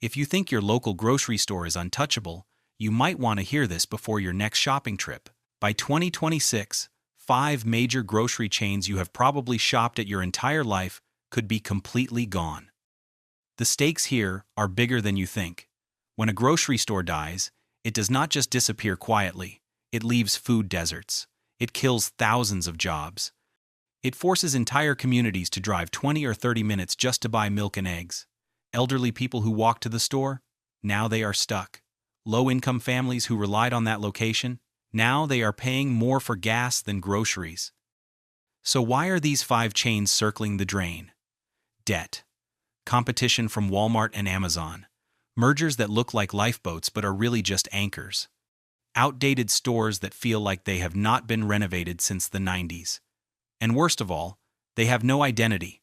If you think your local grocery store is untouchable, you might want to hear this before your next shopping trip. By 2026, 5 major grocery chains you have probably shopped at your entire life could be completely gone. The stakes here are bigger than you think. When a grocery store dies, it does not just disappear quietly. It leaves food deserts. It kills thousands of jobs. It forces entire communities to drive 20 or 30 minutes just to buy milk and eggs. Elderly people who walk to the store, now they are stuck. Low-income families who relied on that location, now they are paying more for gas than groceries. So why are these 5 chains circling the drain? Debt. Competition from Walmart and Amazon. Mergers that look like lifeboats but are really just anchors. Outdated stores that feel like they have not been renovated since the 90s. And worst of all, they have no identity.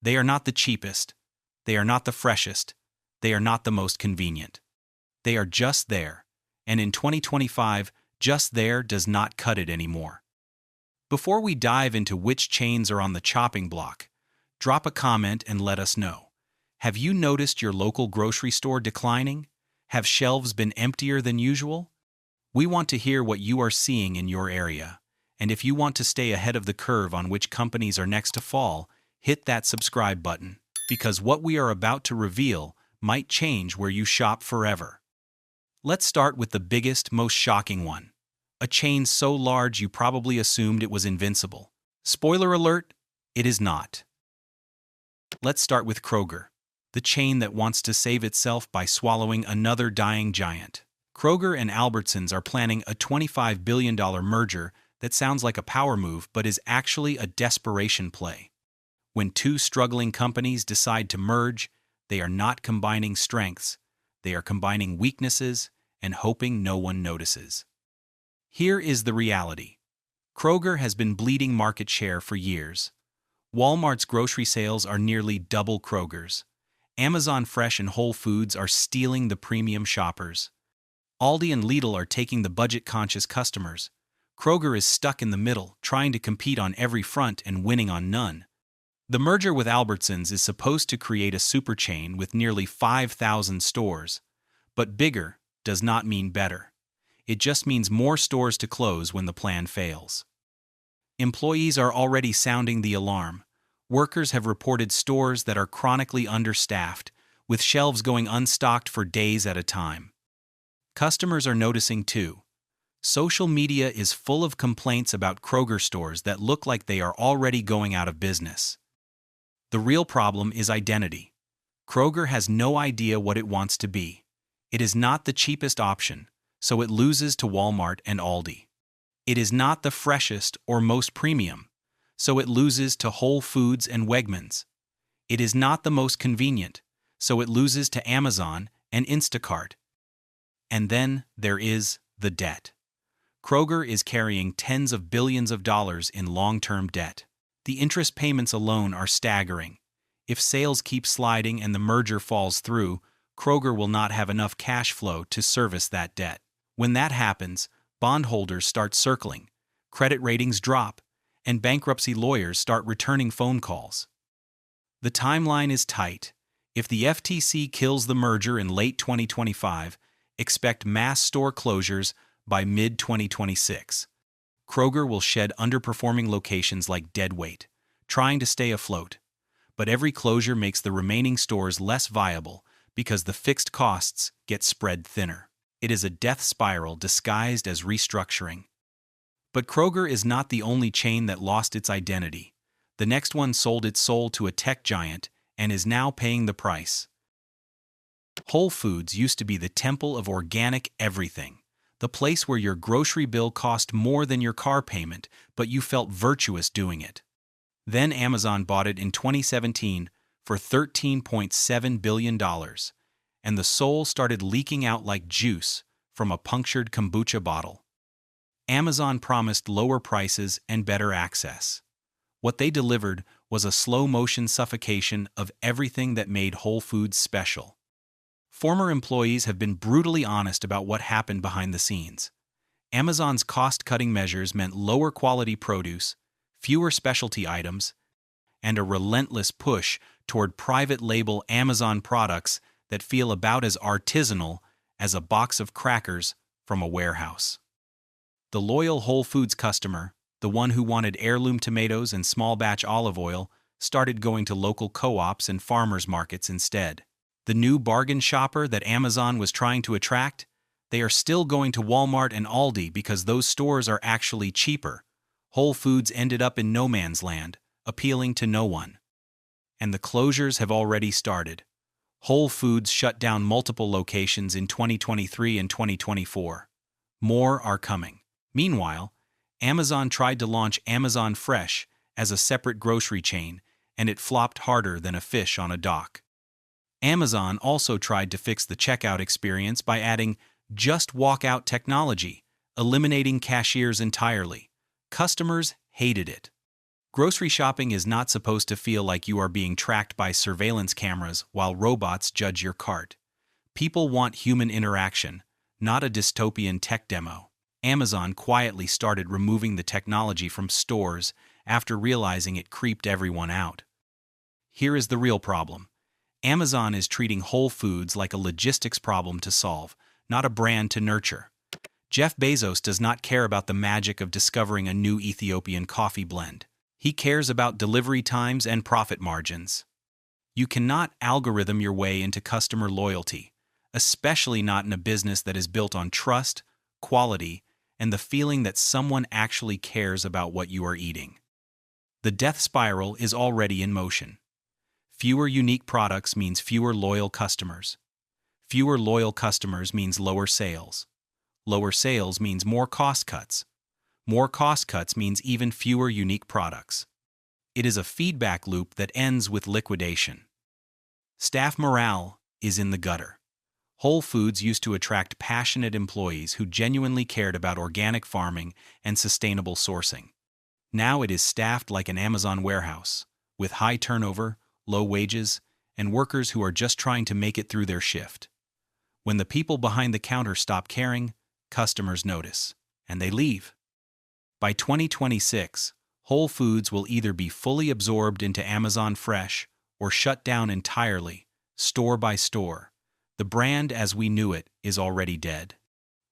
They are not the cheapest. They are not the freshest. They are not the most convenient. They are just there. And in 2025, just there does not cut it anymore. Before we dive into which chains are on the chopping block, drop a comment and let us know. Have you noticed your local grocery store declining? Have shelves been emptier than usual? We want to hear what you are seeing in your area. And if you want to stay ahead of the curve on which companies are next to fall, hit that subscribe button, because what we are about to reveal might change where you shop forever. Let's start with the biggest, most shocking one. A chain so large you probably assumed it was invincible. Spoiler alert, it is not. Let's start with Kroger, the chain that wants to save itself by swallowing another dying giant. Kroger and Albertsons are planning a $25 billion merger that sounds like a power move but is actually a desperation play. When 2 struggling companies decide to merge, they are not combining strengths, they are combining weaknesses and hoping no one notices. Here is the reality. Kroger has been bleeding market share for years. Walmart's grocery sales are nearly double Kroger's. Amazon Fresh and Whole Foods are stealing the premium shoppers. Aldi and Lidl are taking the budget-conscious customers. Kroger is stuck in the middle, trying to compete on every front and winning on none. The merger with Albertsons is supposed to create a super chain with nearly 5,000 stores. But bigger does not mean better. It just means more stores to close when the plan fails. Employees are already sounding the alarm. Workers have reported stores that are chronically understaffed, with shelves going unstocked for days at a time. Customers are noticing too. Social media is full of complaints about Kroger stores that look like they are already going out of business. The real problem is identity. Kroger has no idea what it wants to be. It is not the cheapest option, so it loses to Walmart and Aldi. It is not the freshest or most premium, so it loses to Whole Foods and Wegmans. It is not the most convenient, so it loses to Amazon and Instacart. And then there is the debt. Kroger is carrying tens of billions of dollars in long-term debt. The interest payments alone are staggering. If sales keep sliding and the merger falls through, Kroger will not have enough cash flow to service that debt. When that happens, bondholders start circling, credit ratings drop, and bankruptcy lawyers start returning phone calls. The timeline is tight. If the FTC kills the merger in late 2025, expect mass store closures by mid-2026. Kroger will shed underperforming locations like deadweight, trying to stay afloat. But every closure makes the remaining stores less viable because the fixed costs get spread thinner. It is a death spiral disguised as restructuring. But Kroger is not the only chain that lost its identity. The next one sold its soul to a tech giant and is now paying the price. Whole Foods used to be the temple of organic everything, the place where your grocery bill cost more than your car payment, but you felt virtuous doing it. Then Amazon bought it in 2017 for $13.7 billion, and the soul started leaking out like juice from a punctured kombucha bottle. Amazon promised lower prices and better access. What they delivered was a slow-motion suffocation of everything that made Whole Foods special. Former employees have been brutally honest about what happened behind the scenes. Amazon's cost-cutting measures meant lower quality produce, fewer specialty items, and a relentless push toward private label Amazon products that feel about as artisanal as a box of crackers from a warehouse. The loyal Whole Foods customer, the one who wanted heirloom tomatoes and small-batch olive oil, started going to local co-ops and farmers markets instead. The new bargain shopper that Amazon was trying to attract, they are still going to Walmart and Aldi because those stores are actually cheaper. Whole Foods ended up in no man's land, appealing to no one. And the closures have already started. Whole Foods shut down multiple locations in 2023 and 2024. More are coming. Meanwhile, Amazon tried to launch Amazon Fresh as a separate grocery chain, and it flopped harder than a fish on a dock. Amazon also tried to fix the checkout experience by adding just walk-out technology, eliminating cashiers entirely. Customers hated it. Grocery shopping is not supposed to feel like you are being tracked by surveillance cameras while robots judge your cart. People want human interaction, not a dystopian tech demo. Amazon quietly started removing the technology from stores after realizing it creeped everyone out. Here is the real problem. Amazon is treating Whole Foods like a logistics problem to solve, not a brand to nurture. Jeff Bezos does not care about the magic of discovering a new Ethiopian coffee blend. He cares about delivery times and profit margins. You cannot algorithm your way into customer loyalty, especially not in a business that is built on trust, quality, and the feeling that someone actually cares about what you are eating. The death spiral is already in motion. Fewer unique products means fewer loyal customers. Fewer loyal customers means lower sales. Lower sales means more cost cuts. More cost cuts means even fewer unique products. It is a feedback loop that ends with liquidation. Staff morale is in the gutter. Whole Foods used to attract passionate employees who genuinely cared about organic farming and sustainable sourcing. Now it is staffed like an Amazon warehouse, with high turnover, low wages, and workers who are just trying to make it through their shift. When the people behind the counter stop caring, customers notice, and they leave. By 2026, Whole Foods will either be fully absorbed into Amazon Fresh or shut down entirely, store by store. The brand as we knew it is already dead.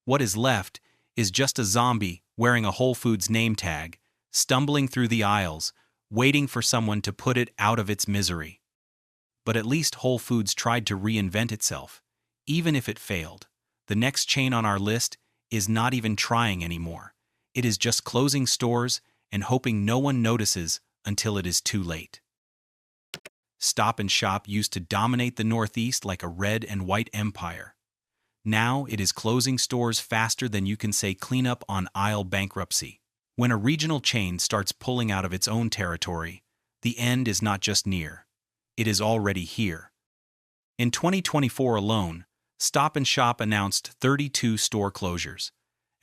What is left is just a zombie wearing a Whole Foods name tag, stumbling through the aisles, waiting for someone to put it out of its misery. But at least Whole Foods tried to reinvent itself. Even if it failed, the next chain on our list is not even trying anymore. It is just closing stores and hoping no one notices until it is too late. Stop and Shop used to dominate the Northeast like a red and white empire. Now it is closing stores faster than you can say cleanup on aisle bankruptcy. When a regional chain starts pulling out of its own territory, the end is not just near. It is already here. In 2024 alone, Stop and Shop announced 32 store closures,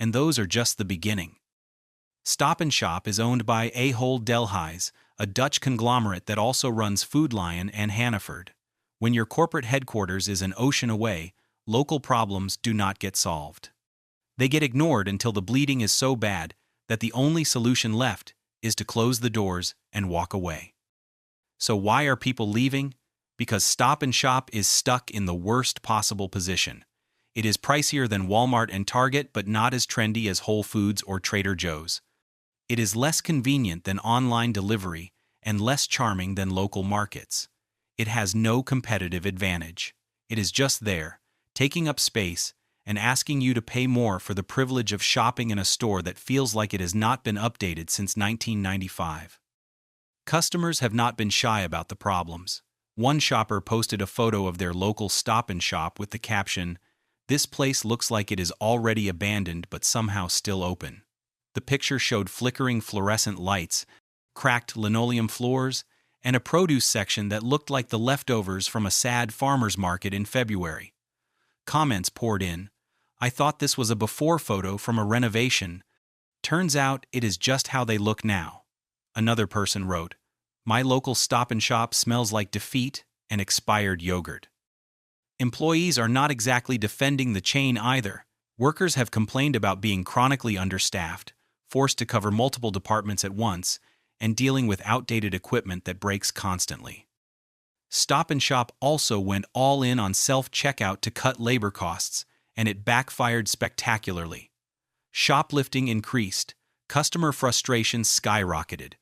and those are just the beginning. Stop and Shop is owned by Ahold Delhaize, a Dutch conglomerate that also runs Food Lion and Hannaford. When your corporate headquarters is an ocean away, local problems do not get solved. They get ignored until the bleeding is so bad that the only solution left is to close the doors and walk away. So why are people leaving? Because Stop and Shop is stuck in the worst possible position. It is pricier than Walmart and Target, but not as trendy as Whole Foods or Trader Joe's. It is less convenient than online delivery and less charming than local markets. It has no competitive advantage. It is just there, taking up space and asking you to pay more for the privilege of shopping in a store that feels like it has not been updated since 1995. Customers have not been shy about the problems. One shopper posted a photo of their local Stop and Shop with the caption, "This place looks like it is already abandoned but somehow still open." The picture showed flickering fluorescent lights, cracked linoleum floors, and a produce section that looked like the leftovers from a sad farmer's market in February. Comments poured in. "I thought this was a before photo from a renovation. Turns out it is just how they look now." Another person wrote, "My local Stop and Shop smells like defeat and expired yogurt." Employees are not exactly defending the chain either. Workers have complained about being chronically understaffed, forced to cover multiple departments at once, and dealing with outdated equipment that breaks constantly. Stop & Shop also went all in on self-checkout to cut labor costs, and it backfired spectacularly. Shoplifting increased, customer frustration skyrocketed.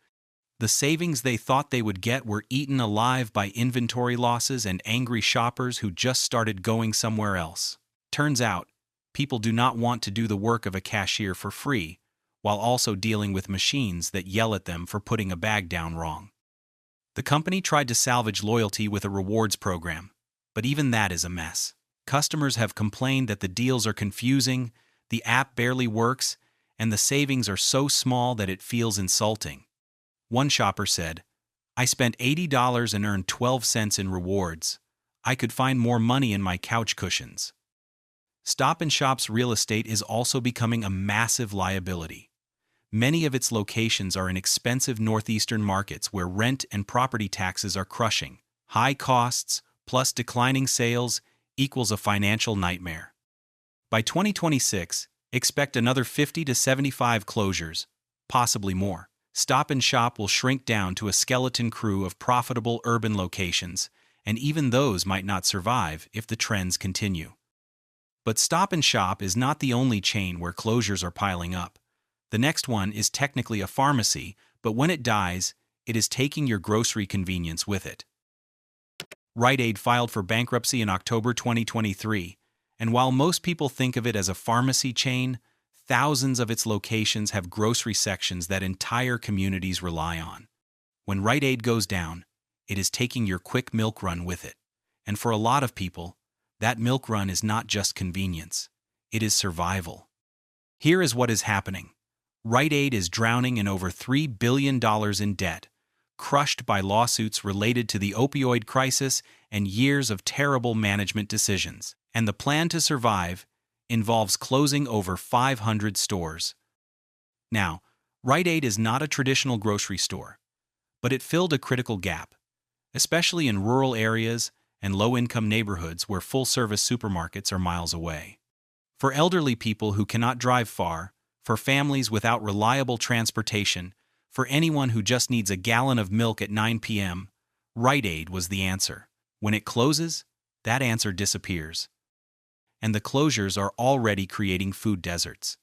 The savings they thought they would get were eaten alive by inventory losses and angry shoppers who just started going somewhere else. Turns out, people do not want to do the work of a cashier for free, while also dealing with machines that yell at them for putting a bag down wrong. The company tried to salvage loyalty with a rewards program, but even that is a mess. Customers have complained that the deals are confusing, the app barely works, and the savings are so small that it feels insulting. One shopper said, "I spent $80 and earned 12 cents in rewards. I could find more money in my couch cushions." Stop & Shop's real estate is also becoming a massive liability. Many of its locations are in expensive northeastern markets where rent and property taxes are crushing. High costs plus declining sales equals a financial nightmare. By 2026, expect another 50 to 75 closures, possibly more. Stop & Shop will shrink down to a skeleton crew of profitable urban locations, and even those might not survive if the trends continue. But Stop & Shop is not the only chain where closures are piling up. The next one is technically a pharmacy, but when it dies, it is taking your grocery convenience with it. Rite Aid filed for bankruptcy in October 2023, and while most people think of it as a pharmacy chain, thousands of its locations have grocery sections that entire communities rely on. When Rite Aid goes down, it is taking your quick milk run with it. And for a lot of people, that milk run is not just convenience, it is survival. Here is what is happening. Rite Aid is drowning in over $3 billion in debt, crushed by lawsuits related to the opioid crisis and years of terrible management decisions. And the plan to survive involves closing over 500 stores. Now, Rite Aid is not a traditional grocery store, but it filled a critical gap, especially in rural areas and low-income neighborhoods where full-service supermarkets are miles away. For elderly people who cannot drive far, for families without reliable transportation, for anyone who just needs a gallon of milk at 9 p.m., Rite Aid was the answer. When it closes, that answer disappears. And the closures are already creating food deserts.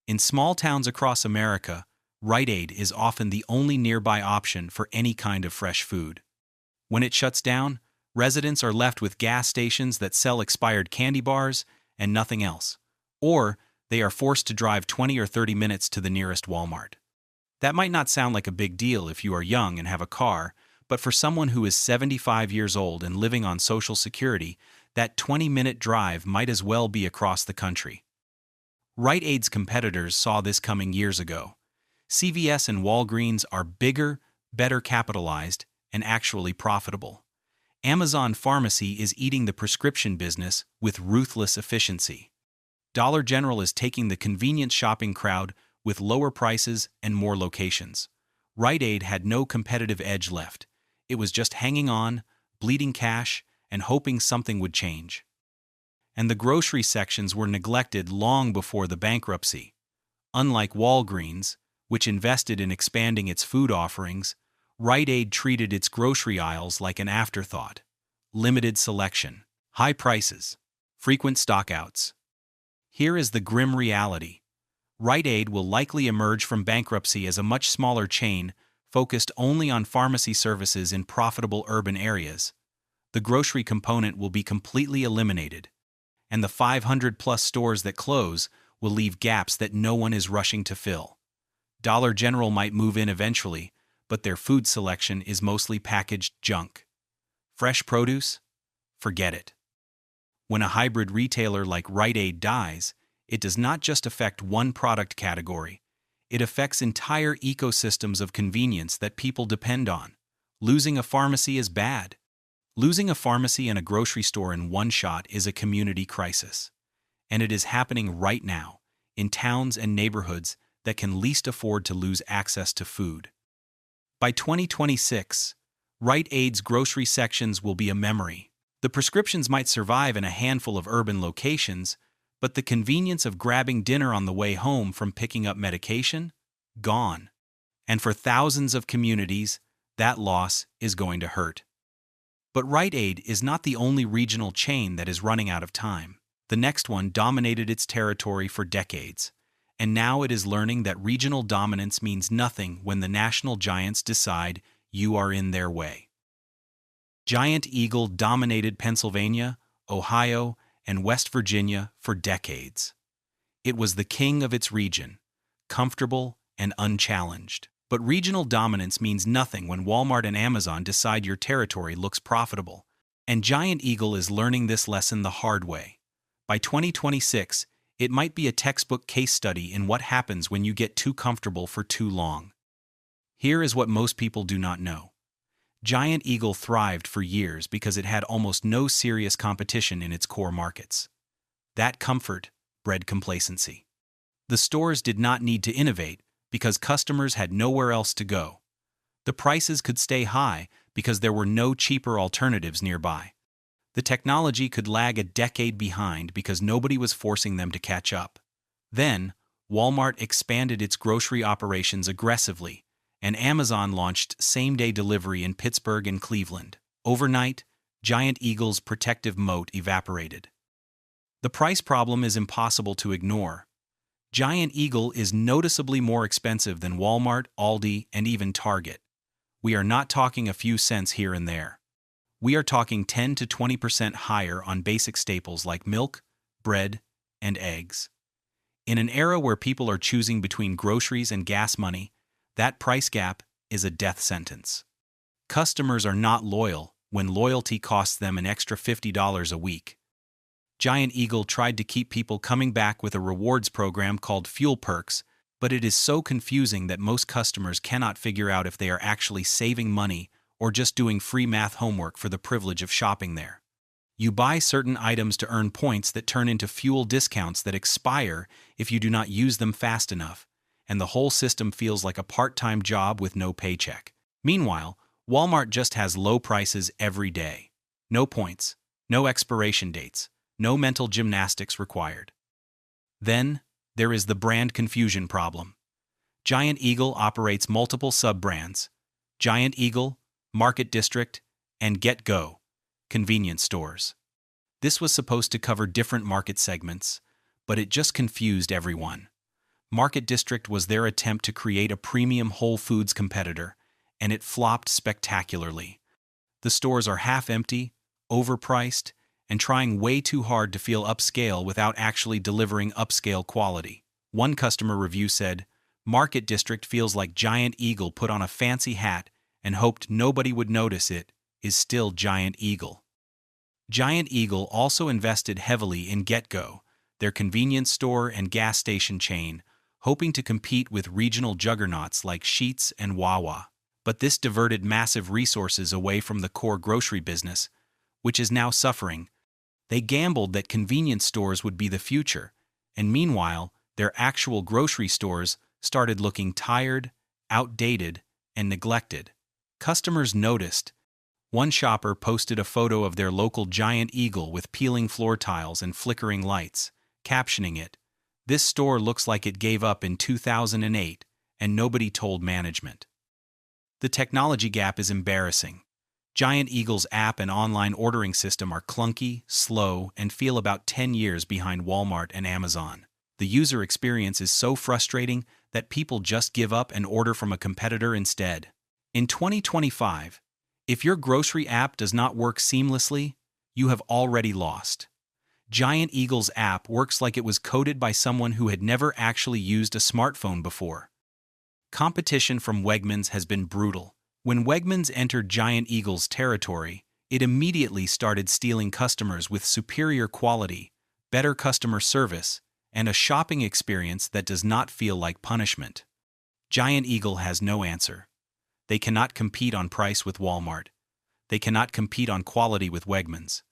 In small towns across America, Rite Aid is often the only nearby option for any kind of fresh food. When it shuts down, residents are left with gas stations that sell expired candy bars and nothing else, or they are forced to drive 20 or 30 minutes to the nearest Walmart. That might not sound like a big deal if you are young and have a car, but for someone who is 75 years old and living on Social Security, that 20-minute drive might as well be across the country. Rite Aid's competitors saw this coming years ago. CVS and Walgreens are bigger, better capitalized, and actually profitable. Amazon Pharmacy is eating the prescription business with ruthless efficiency. Dollar General is taking the convenient shopping crowd with lower prices and more locations. Rite Aid had no competitive edge left. It was just hanging on, bleeding cash, and hoping something would change. And the grocery sections were neglected long before the bankruptcy. Unlike Walgreens, which invested in expanding its food offerings, Rite Aid treated its grocery aisles like an afterthought. Limited selection, high prices, frequent stockouts. Here is the grim reality. Rite Aid will likely emerge from bankruptcy as a much smaller chain focused only on pharmacy services in profitable urban areas. The grocery component will be completely eliminated, and the 500-plus stores that close will leave gaps that no one is rushing to fill. Dollar General might move in eventually, but their food selection is mostly packaged junk. Fresh produce? Forget it. When a hybrid retailer like Rite Aid dies, it does not just affect one product category. It affects entire ecosystems of convenience that people depend on. Losing a pharmacy is bad. Losing a pharmacy and a grocery store in one shot is a community crisis. And it is happening right now, in towns and neighborhoods that can least afford to lose access to food. By 2026, Rite Aid's grocery sections will be a memory. The prescriptions might survive in a handful of urban locations, but the convenience of grabbing dinner on the way home from picking up medication? Gone. And for thousands of communities, that loss is going to hurt. But Rite Aid is not the only regional chain that is running out of time. The next one dominated its territory for decades, and now it is learning that regional dominance means nothing when the national giants decide you are in their way. Giant Eagle dominated Pennsylvania, Ohio, and West Virginia for decades. It was the king of its region, comfortable and unchallenged. But regional dominance means nothing when Walmart and Amazon decide your territory looks profitable. And Giant Eagle is learning this lesson the hard way. By 2026, it might be a textbook case study in what happens when you get too comfortable for too long. Here is what most people do not know. Giant Eagle thrived for years because it had almost no serious competition in its core markets. That comfort bred complacency. The stores did not need to innovate because customers had nowhere else to go. The prices could stay high because there were no cheaper alternatives nearby. The technology could lag a decade behind because nobody was forcing them to catch up. Then, Walmart expanded its grocery operations aggressively, and Amazon launched same-day delivery in Pittsburgh and Cleveland. Overnight, Giant Eagle's protective moat evaporated. The price problem is impossible to ignore. Giant Eagle is noticeably more expensive than Walmart, Aldi, and even Target. We are not talking a few cents here and there. We are talking 10 to 20% higher on basic staples like milk, bread, and eggs. In an era where people are choosing between groceries and gas money, that price gap is a death sentence. Customers are not loyal when loyalty costs them an extra $50 a week. Giant Eagle tried to keep people coming back with a rewards program called Fuel Perks, but it is so confusing that most customers cannot figure out if they are actually saving money or just doing free math homework for the privilege of shopping there. You buy certain items to earn points that turn into fuel discounts that expire if you do not use them fast enough, and the whole system feels like a part-time job with no paycheck. Meanwhile, Walmart just has low prices every day. No points, no expiration dates, no mental gymnastics required. Then, there is the brand confusion problem. Giant Eagle operates multiple sub-brands: Giant Eagle, Market District, and Get Go, convenience stores. This was supposed to cover different market segments, but it just confused everyone. Market District was their attempt to create a premium Whole Foods competitor, and it flopped spectacularly. The stores are half empty, overpriced, and trying way too hard to feel upscale without actually delivering upscale quality. One customer review said, "Market District feels like Giant Eagle put on a fancy hat and hoped nobody would notice it is still Giant Eagle." Giant Eagle also invested heavily in Get Go, their convenience store and gas station chain, hoping to compete with regional juggernauts like Sheetz and Wawa. But this diverted massive resources away from the core grocery business, which is now suffering. They gambled that convenience stores would be the future, and meanwhile, their actual grocery stores started looking tired, outdated, and neglected. Customers noticed. One shopper posted a photo of their local Giant Eagle with peeling floor tiles and flickering lights, captioning it, "This store looks like it gave up in 2008, and nobody told management." The technology gap is embarrassing. Giant Eagle's app and online ordering system are clunky, slow, and feel about 10 years behind Walmart and Amazon. The user experience is so frustrating that people just give up and order from a competitor instead. In 2025, if your grocery app does not work seamlessly, you have already lost. Giant Eagle's app works like it was coded by someone who had never actually used a smartphone before. Competition from Wegmans has been brutal. When Wegmans entered Giant Eagle's territory, it immediately started stealing customers with superior quality, better customer service, and a shopping experience that does not feel like punishment. Giant Eagle has no answer. They cannot compete on price with Walmart. They cannot compete on quality with Wegmans.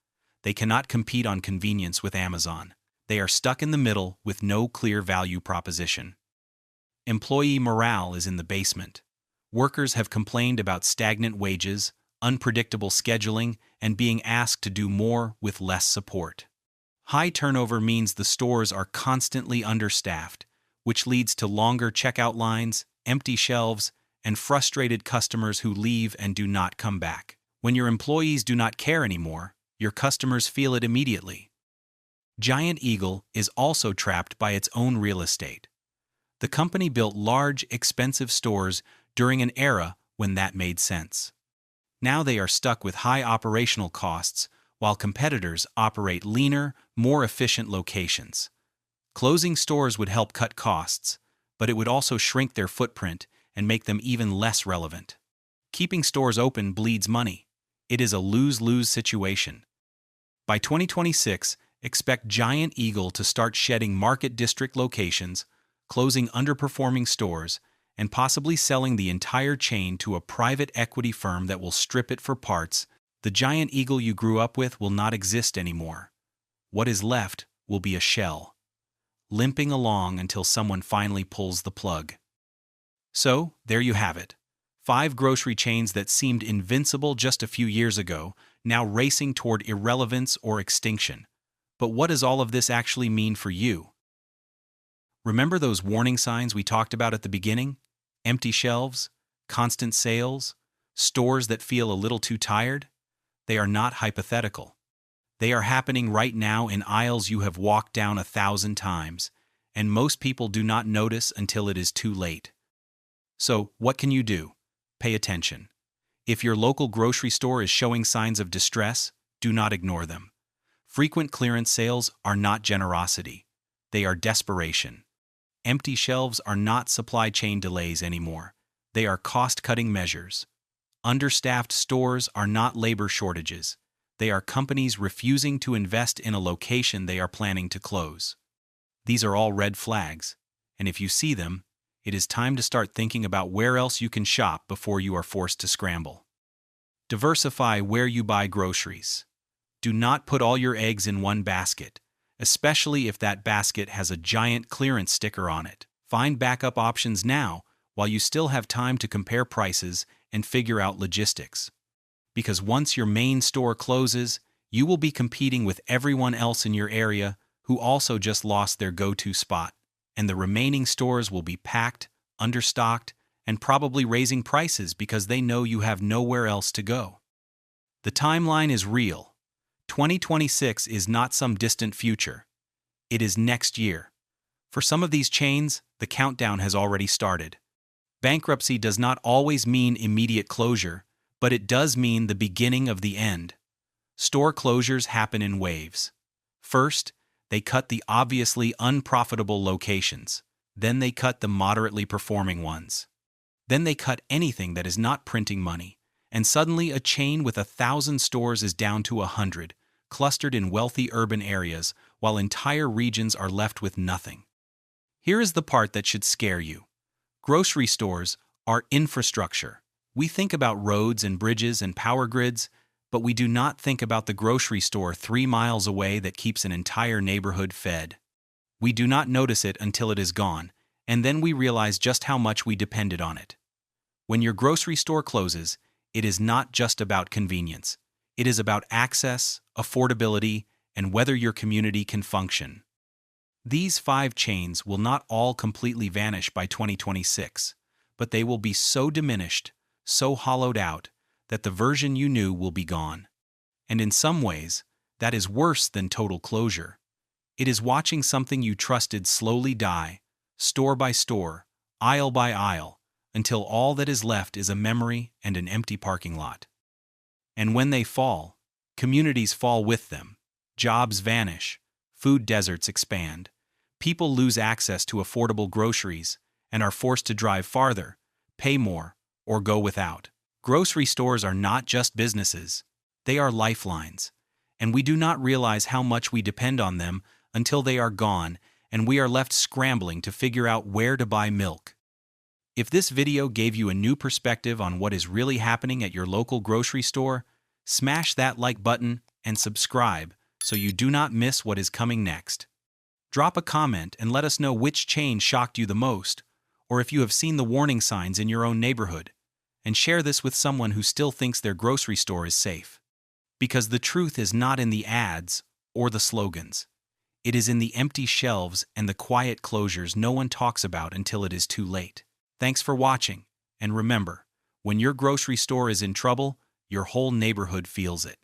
They cannot compete on convenience with Amazon. They are stuck in the middle with no clear value proposition. Employee morale is in the basement. Workers have complained about stagnant wages, unpredictable scheduling, and being asked to do more with less support. High turnover means the stores are constantly understaffed, which leads to longer checkout lines, empty shelves, and frustrated customers who leave and do not come back. When your employees do not care anymore, your customers feel it immediately. Giant Eagle is also trapped by its own real estate. The company built large, expensive stores during an era when that made sense. Now they are stuck with high operational costs, while competitors operate leaner, more efficient locations. Closing stores would help cut costs, but it would also shrink their footprint and make them even less relevant. Keeping stores open bleeds money. It is a lose-lose situation. By 2026, expect Giant Eagle to start shedding market district locations, closing underperforming stores, and possibly selling the entire chain to a private equity firm that will strip it for parts. The Giant Eagle you grew up with will not exist anymore. What is left will be a shell, limping along until someone finally pulls the plug. So, there you have it. 5 grocery chains that seemed invincible just a few years ago, now racing toward irrelevance or extinction. But what does all of this actually mean for you? Remember those warning signs we talked about at the beginning? Empty shelves, constant sales, stores that feel a little too tired? They are not hypothetical. They are happening right now in aisles you have walked down 1,000 times, and most people do not notice until it is too late. So, what can you do? Pay attention. If your local grocery store is showing signs of distress, do not ignore them. Frequent clearance sales are not generosity. They are desperation. Empty shelves are not supply chain delays anymore. They are cost-cutting measures. Understaffed stores are not labor shortages. They are companies refusing to invest in a location they are planning to close. These are all red flags, and if you see them, it is time to start thinking about where else you can shop before you are forced to scramble. Diversify where you buy groceries. Do not put all your eggs in one basket, especially if that basket has a giant clearance sticker on it. Find backup options now while you still have time to compare prices and figure out logistics. Because once your main store closes, you will be competing with everyone else in your area who also just lost their go-to spot, and the remaining stores will be packed, understocked, and probably raising prices because they know you have nowhere else to go. The timeline is real. 2026 is not some distant future. It is next year. For some of these chains, the countdown has already started. Bankruptcy does not always mean immediate closure, but it does mean the beginning of the end. Store closures happen in waves. First, they cut the obviously unprofitable locations. Then they cut the moderately performing ones. Then they cut anything that is not printing money. And suddenly a chain with 1,000 stores is down to 100, clustered in wealthy urban areas, while entire regions are left with nothing. Here is the part that should scare you. Grocery stores are infrastructure. We think about roads and bridges and power grids, but we do not think about the grocery store 3 miles away that keeps an entire neighborhood fed. We do not notice it until it is gone, and then we realize just how much we depended on it. When your grocery store closes, it is not just about convenience. It is about access, affordability, and whether your community can function. These 5 chains will not all completely vanish by 2026, but they will be so diminished, so hollowed out, that the version you knew will be gone. And in some ways, that is worse than total closure. It is watching something you trusted slowly die, store by store, aisle by aisle, until all that is left is a memory and an empty parking lot. And when they fall, communities fall with them. Jobs vanish, food deserts expand, people lose access to affordable groceries and are forced to drive farther, pay more, or go without. Grocery stores are not just businesses. They are lifelines, and we do not realize how much we depend on them until they are gone and we are left scrambling to figure out where to buy milk. If this video gave you a new perspective on what is really happening at your local grocery store, smash that like button and subscribe so you do not miss what is coming next. Drop a comment and let us know which chain shocked you the most, or if you have seen the warning signs in your own neighborhood. And share this with someone who still thinks their grocery store is safe. Because the truth is not in the ads or the slogans. It is in the empty shelves and the quiet closures no one talks about until it is too late. Thanks for watching, and remember, when your grocery store is in trouble, your whole neighborhood feels it.